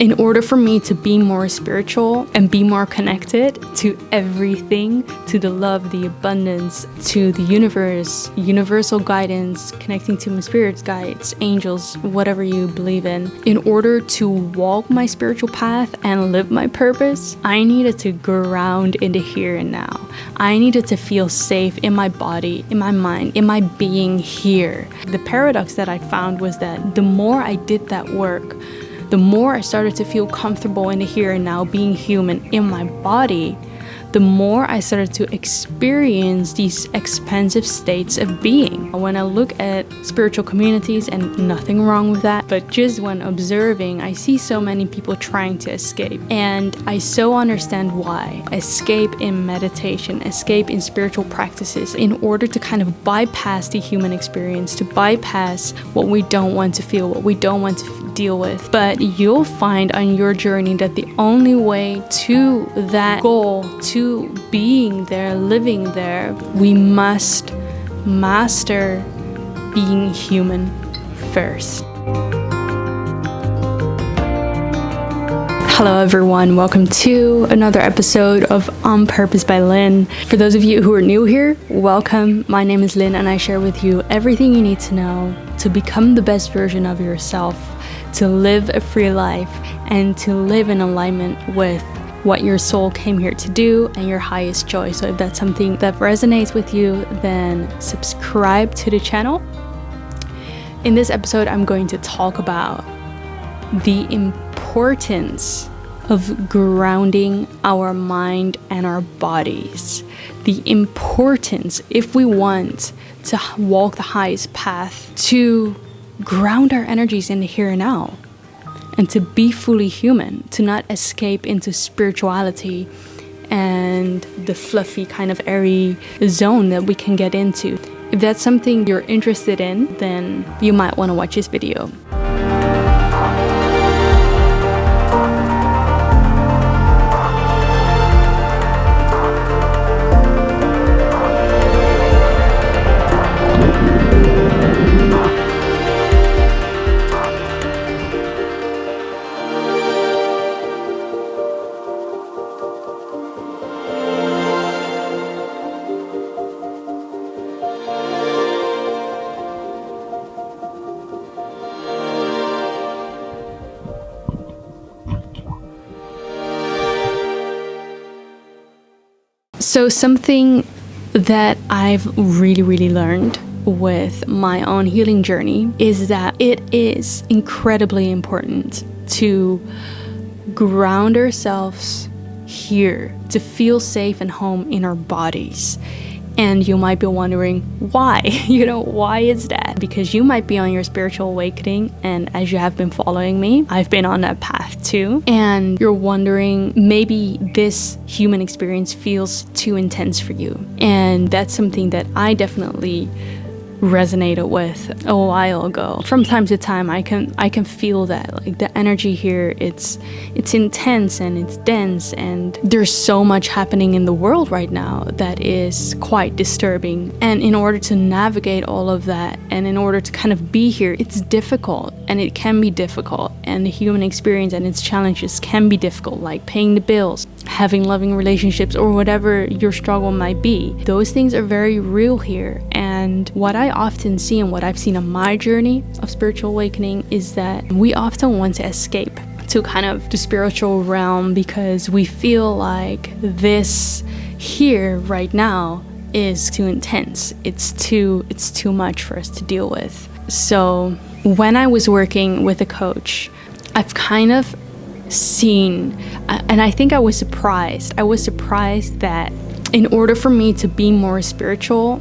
In order for me to be more spiritual and be more connected to everything, to the love, the abundance, to the universe, universal guidance, connecting to my spirits, guides, angels, whatever you believe in order to walk my spiritual path and live my purpose, I needed to ground in the here and now. I needed to feel safe in my body, in my mind, in my being here. The paradox that I found was that the more I did that work, the more I started to feel comfortable in the here and now, being human in my body, the more I started to experience these expansive states of being. When I look at spiritual communities, and nothing wrong with that, but just when observing, I see so many people trying to escape. And I so understand why. Escape in meditation, escape in spiritual practices, in order to kind of bypass the human experience, to bypass what we don't want to feel, what we don't want to deal with. But you'll find on your journey that the only way to that goal, to being there, living there, we must master being human first. Hello everyone, welcome to another episode of On Purpose by Lynn. For those of you who are new here, welcome. My name is Lynn and I share with you everything you need to know to become the best version of yourself, to live a free life, and to live in alignment with what your soul came here to do and your highest joy. So if that's something that resonates with you, then subscribe to the channel. In this episode, I'm going to talk about the importance of grounding our mind and our bodies. The importance, if we want to walk the highest path, to ground our energies in the here and now, and to be fully human, to not escape into spirituality and the fluffy kind of airy zone that we can get into. If that's something you're interested in, then you might want to watch this video. So something that I've really learned with my own healing journey is that it is incredibly important to ground ourselves here, to feel safe and home in our bodies. And you might be wondering why, why is that? Because you might be on your spiritual awakening, and as you have been following me, I've been on that path too. And you're wondering, maybe this human experience feels too intense for you. And that's something that I definitely resonated with a while ago. From time to time, I can feel that, like, the energy here, it's intense and it's dense, and there's so much happening in the world right now that is quite disturbing. And in order to navigate all of that, and in order to kind of be here, it's difficult, and it can be difficult, and the human experience and its challenges can be difficult, like paying the bills, having loving relationships, or whatever your struggle might be. Those things are very real here. And what I often see, and what I've seen on my journey of spiritual awakening, is that we often want to escape to kind of the spiritual realm because we feel like this here right now is too intense. It's too much for us to deal with. So when I was working with a coach, I've kind of seen, and I think I was surprised that in order for me to be more spiritual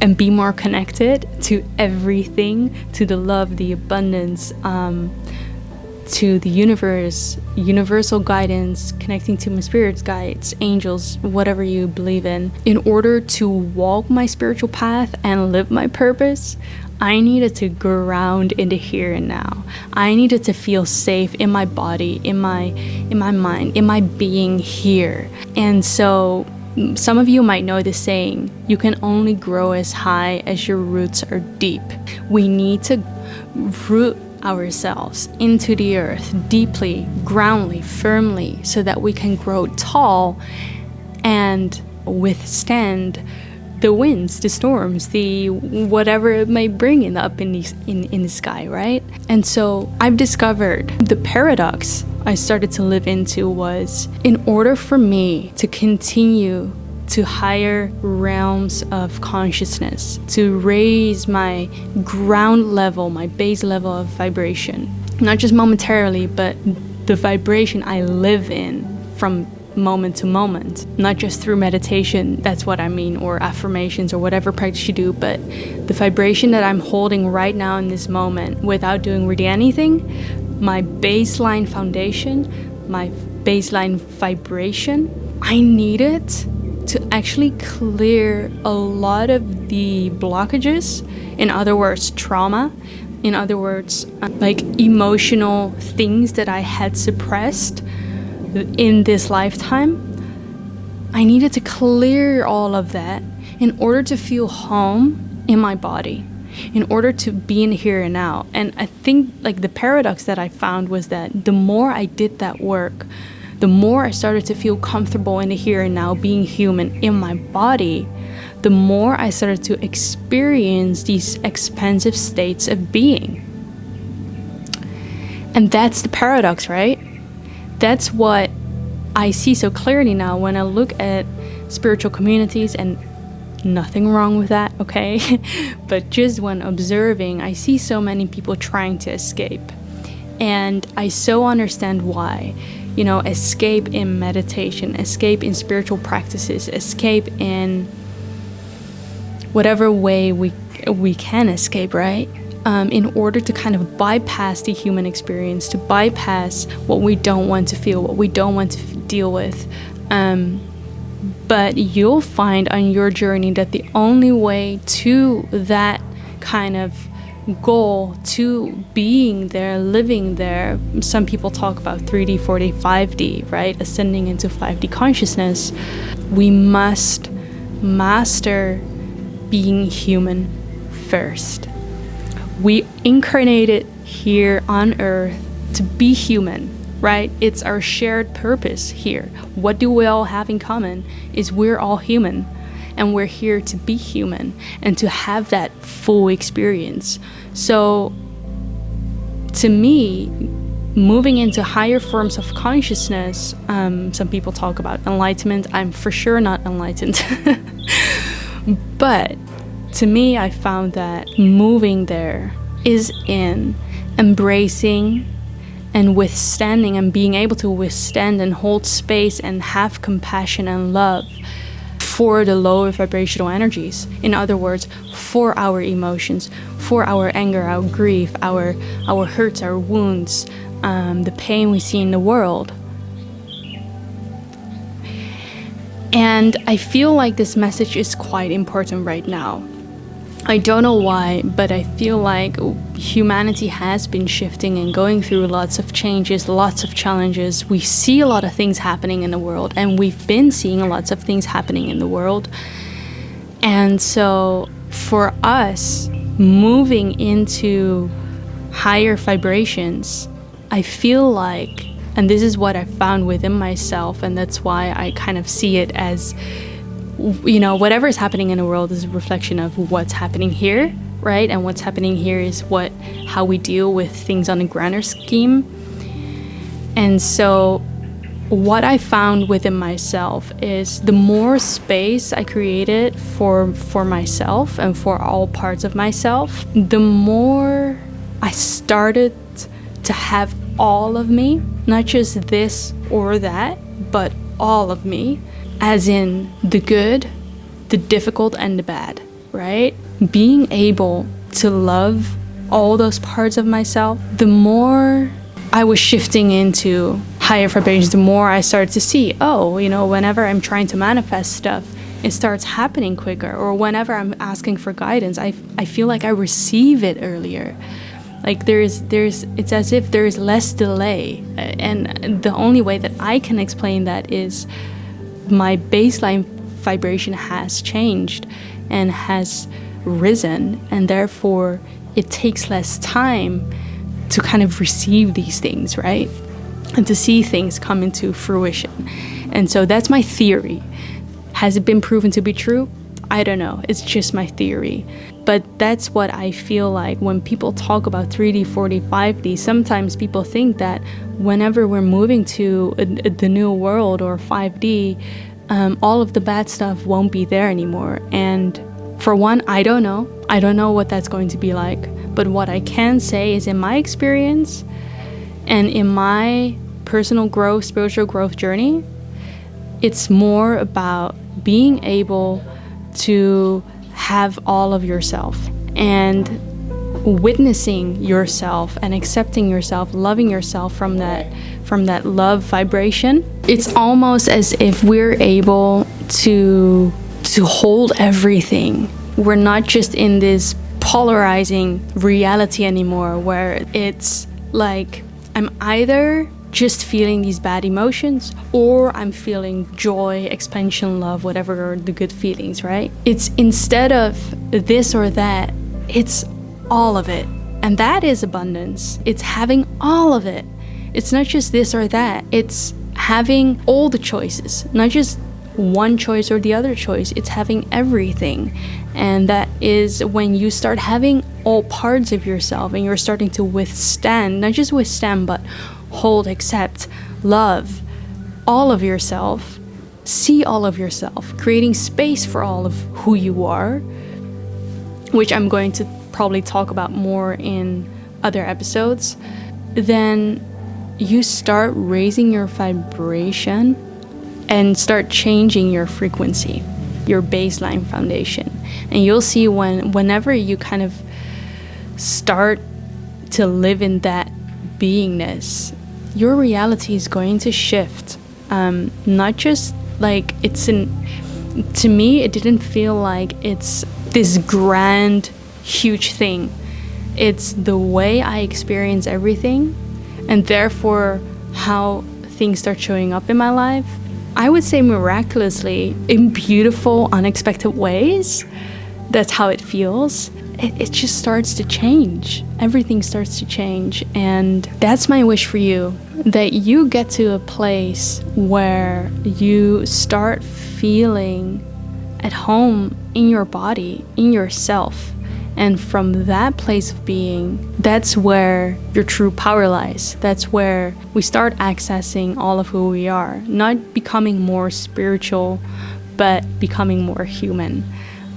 and be more connected to everything, to the love, the abundance, to the universe, universal guidance, connecting to my spirits, guides, angels, whatever you believe in order to walk my spiritual path and live my purpose, I needed to ground in the here and now. I needed to feel safe in my body, in my mind, in my being here. And so some of you might know the saying, you can only grow as high as your roots are deep. We need to root ourselves into the earth deeply, groundly, firmly, so that we can grow tall and withstand the winds, the storms, the whatever it may bring in the sky, right? And so I've discovered the paradox I started to live into was, in order for me to continue to higher realms of consciousness, to raise my ground level, my base level of vibration, not just momentarily, but the vibration I live in from moment to moment, not just through meditation, that's what I mean, or affirmations or whatever practice you do, but the vibration that I'm holding right now in this moment without doing really anything, my baseline foundation, my baseline vibration, I need it to actually clear a lot of the blockages, in other words, trauma, in other words, like emotional things that I had suppressed in this lifetime. I needed to clear all of that in order to feel home in my body, in order to be in here and now. And I think like the paradox that I found was that the more I did that work, the more I started to feel comfortable in the here and now, being human in my body, the more I started to experience these expansive states of being. And that's the paradox, right? That's what I see so clearly now when I look at spiritual communities, and nothing wrong with that, okay? But just when observing, I see so many people trying to escape. And I so understand why. You know, escape in meditation, escape in spiritual practices, escape in whatever way we can escape, right? In order to kind of bypass the human experience, to bypass what we don't want to feel, what we don't want to deal with. But you'll find on your journey that the only way to that kind of goal, to being there, living there, some people talk about 3D, 4D, 5D, right? Ascending into 5D consciousness. We must master being human first. We incarnated here on earth to be human, right? It's our shared purpose here. What do we all have in common is we're all human, and we're here to be human and to have that full experience. So to me, moving into higher forms of consciousness, some people talk about enlightenment. I'm for sure not enlightened. But to me, I found that moving there is in embracing and withstanding, and being able to withstand and hold space and have compassion and love for the lower vibrational energies. In other words, for our emotions, for our anger, our grief, our hurts, our wounds, the pain we see in the world. And I feel like this message is quite important right now. I don't know why, but I feel like humanity has been shifting and going through lots of changes, lots of challenges. We see a lot of things happening in the world, and we've been seeing lots of things happening in the world. And so for us, moving into higher vibrations, I feel like, and this is what I found within myself, and that's why I kind of see it as, you know, whatever is happening in the world is a reflection of what's happening here, right? And what's happening here is how we deal with things on a grander scheme. And so what I found within myself is the more space I created for myself and for all parts of myself, the more I started to have all of me, not just this or that, but all of me, as in the good, the difficult, and the bad, right? Being able to love all those parts of myself, the more I was shifting into higher vibrations, the more I started to see, oh, you know, whenever I'm trying to manifest stuff, it starts happening quicker. Or whenever I'm asking for guidance, I feel like I receive it earlier. Like it's as if there is less delay. And the only way that I can explain that is my baseline vibration has changed and has risen, and therefore it takes less time to kind of receive these things, right? And to see things come into fruition. And so that's my theory. Has it been proven to be true? I don't know. It's just my theory. But that's what I feel like when people talk about 3D, 4D, 5D. Sometimes people think that whenever we're moving to the new world or 5D, all of the bad stuff won't be there anymore. And for one, I don't know. I don't know what that's going to be like. But what I can say is, in my experience and in my personal growth, spiritual growth journey, it's more about being able to have all of yourself and witnessing yourself and accepting yourself, loving yourself from that love vibration. It's almost as if we're able to hold everything. We're not just in this polarizing reality anymore where it's like I'm either just feeling these bad emotions or I'm feeling joy, expansion, love, whatever are the good feelings, right? It's instead of this or that, it's all of it. And that is abundance. It's having all of it. It's not just this or that. It's having all the choices, not just one choice or the other choice. It's having everything. And that is when you start having all parts of yourself and you're starting to withstand, not just withstand, but hold, accept, love all of yourself, see all of yourself, creating space for all of who you are, which I'm going to probably talk about more in other episodes. Then you start raising your vibration and start changing your frequency, your baseline foundation. And you'll see whenever you kind of start to live in that beingness, your reality is going to shift. Not just like to me, it didn't feel like it's this grand, huge thing. It's the way I experience everything, and therefore how things start showing up in my life. I would say miraculously, in beautiful, unexpected ways. That's how it feels. It just starts to change. Everything starts to change. And that's my wish for you, that you get to a place where you start feeling at home in your body, in yourself. And from that place of being, that's where your true power lies. That's where we start accessing all of who we are. Not becoming more spiritual, but becoming more human.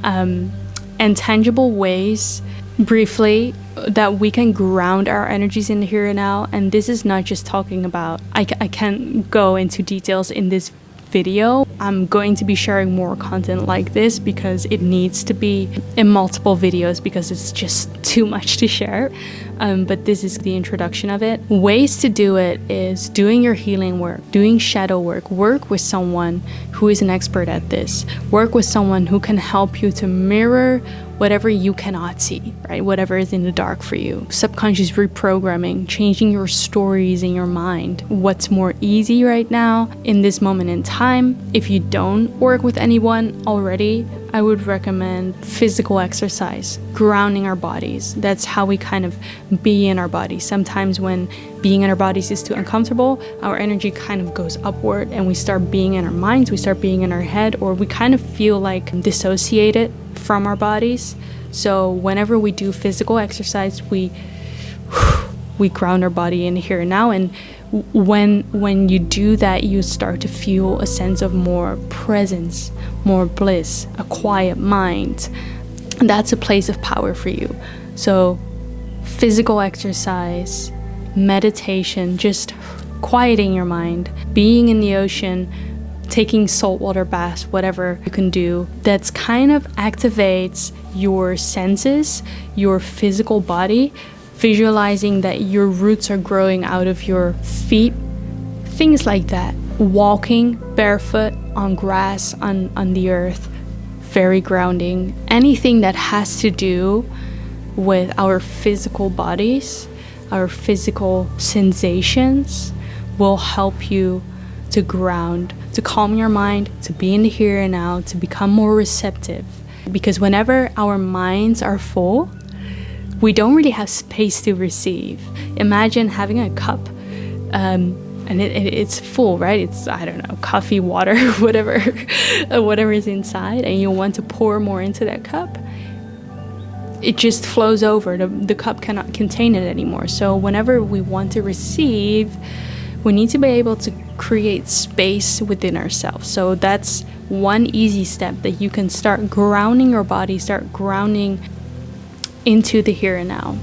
And tangible ways, briefly, that we can ground our energies in the here and now. And this is not just talking about, I can't go into details in this video. I'm going to be sharing more content like this because it needs to be in multiple videos because it's just too much to share. But this is the introduction of it. Ways to do it is doing your healing work, doing shadow work, work with someone who is an expert at this, work with someone who can help you to mirror whatever you cannot see, right? Whatever is in the dark for you. Subconscious reprogramming, changing your stories in your mind. What's more easy right now in this moment in time, if you don't work with anyone already, I would recommend physical exercise, grounding our bodies. That's how we kind of be in our bodies. Sometimes when being in our bodies is too uncomfortable, our energy kind of goes upward and we start being in our minds, we start being in our head, or we kind of feel like dissociated from our bodies. So whenever we do physical exercise, we ground our body in here and now. And when you do that, you start to feel a sense of more presence, more bliss, a quiet mind. And that's a place of power for you. So physical exercise, meditation, just quieting your mind, being in the ocean, taking saltwater baths, whatever you can do, that's kind of activates your senses, your physical body, visualizing that your roots are growing out of your feet, things like that. Walking barefoot on grass, on the earth, very grounding. Anything that has to do with our physical bodies, our physical sensations will help you to ground, to calm your mind, to be in the here and now, to become more receptive. Because whenever our minds are full, we don't really have space to receive. Imagine having a cup, and it's full, right? It's, I don't know, coffee, water, whatever is inside, and you want to pour more into that cup. It just flows over. The cup cannot contain it anymore. So whenever we want to receive, we need to be able to create space within ourselves. So that's one easy step, that you can start grounding your body, start grounding into the here and now.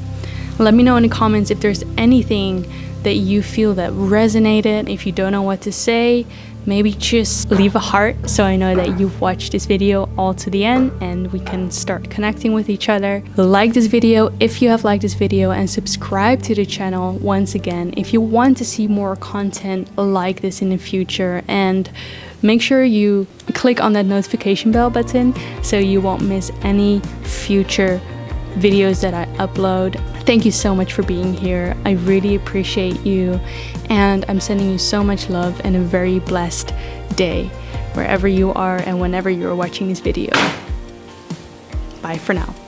Let me know in the comments if there's anything that you feel that resonated. If you don't know what to say, maybe just leave a heart so I know that you've watched this video all to the end and we can start connecting with each other. Like this video if you have liked this video, and subscribe to the channel once again if you want to see more content like this in the future. And make sure you click on that notification bell button so you won't miss any future videos that I upload. Thank you so much for being here. I really appreciate you, and I'm sending you so much love and a very blessed day wherever you are and whenever you're watching this video. Bye for now.